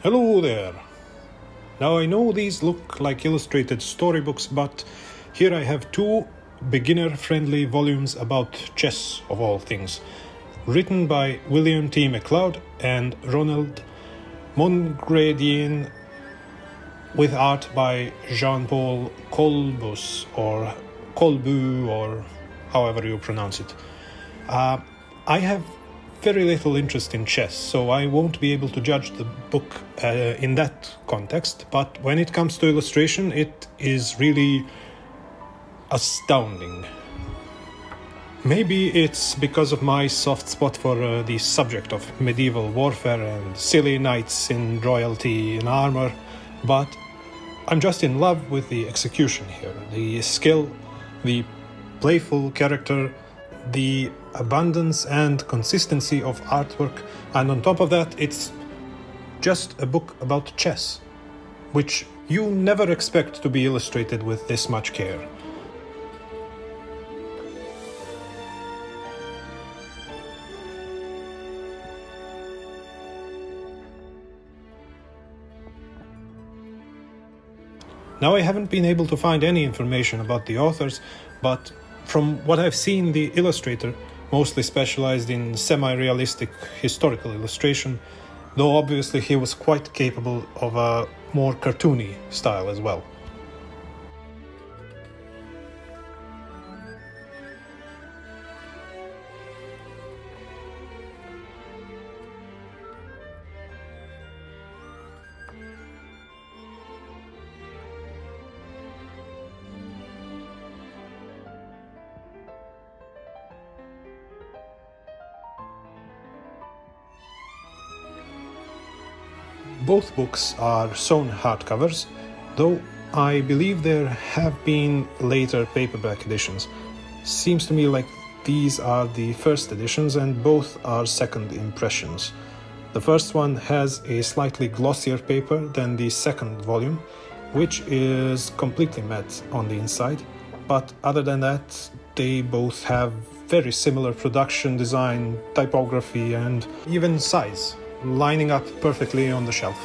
Hello there! Now I know these look like illustrated storybooks, but here I have two beginner-friendly volumes about chess, of all things, written by William T. McLeod and Ronald Mongredien, with art by Jean-Paul Colbus, or Colbus, or however you pronounce it. I have very little interest in chess, so I won't be able to judge the book in that context, but when it comes to illustration, it is really astounding. Maybe it's because of my soft spot for the subject of medieval warfare and silly knights in royalty and armor, but I'm just in love with the execution here, the skill, the playful character, the abundance and consistency of artwork, and on top of that, it's just a book about chess, which you never expect to be illustrated with this much care. Now, I haven't been able to find any information about the authors, but from what I've seen, the illustrator mostly specialized in semi-realistic historical illustration, though obviously he was quite capable of a more cartoony style as well. Both books are sewn hardcovers, though I believe there have been later paperback editions. Seems to me like these are the first editions and both are second impressions. The first one has a slightly glossier paper than the second volume, which is completely matte on the inside, but other than that, they both have very similar production design, typography, and even size, lining up perfectly on the shelf.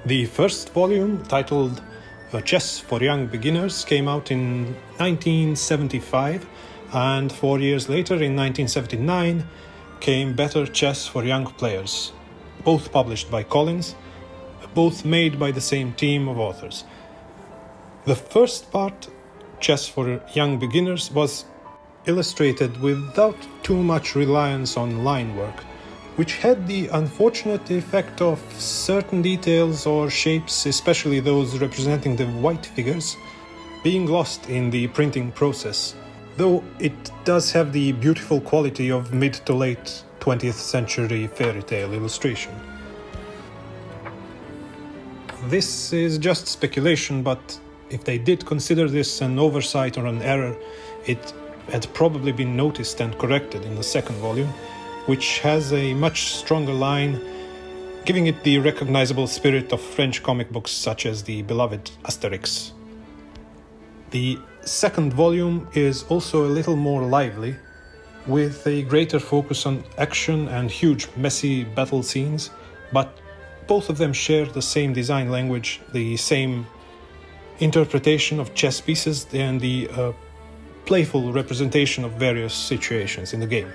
The first volume, titled Chess for Young Beginners, came out in 1975, and 4 years later, in 1979, came Better Chess for Young Players, both published by Collins, both made by the same team of authors. The first part, Chess for Young Beginners, was illustrated without too much reliance on line work, which had the unfortunate effect of certain details or shapes, especially those representing the white figures, being lost in the printing process, though it does have the beautiful quality of mid to late 20th century fairy tale illustration. This is just speculation, but if they did consider this an oversight or an error, it had probably been noticed and corrected in the second volume, which has a much stronger line, giving it the recognizable spirit of French comic books such as the beloved Asterix. The second volume is also a little more lively, with a greater focus on action and huge messy battle scenes, but both of them share the same design language, the same interpretation of chess pieces, and the playful representation of various situations in the game.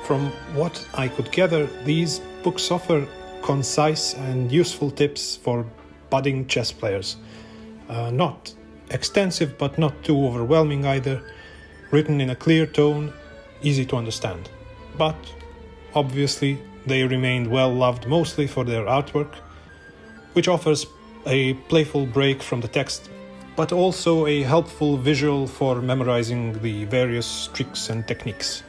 From what I could gather, these books offer concise and useful tips for budding chess players. Not extensive, but not too overwhelming either, written in a clear tone, easy to understand. But obviously they remained well loved mostly for their artwork, which offers a playful break from the text, but also a helpful visual for memorizing the various tricks and techniques.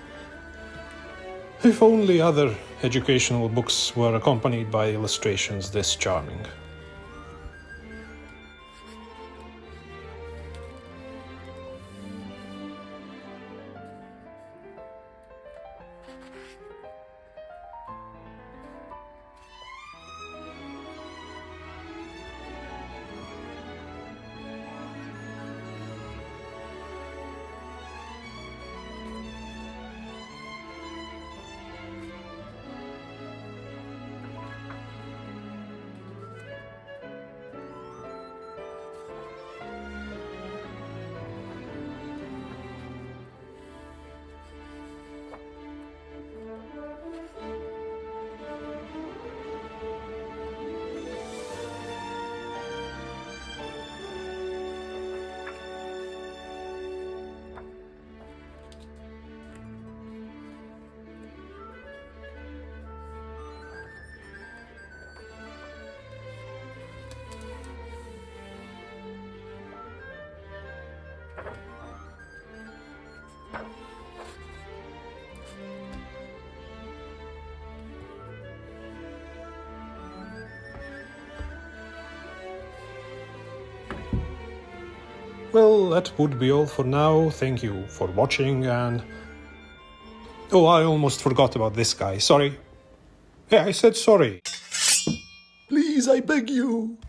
If only other educational books were accompanied by illustrations this charming. Well, that would be all for now. Thank you for watching and... Oh, I almost forgot about this guy. Sorry. Yeah, I said sorry. Please, I beg you.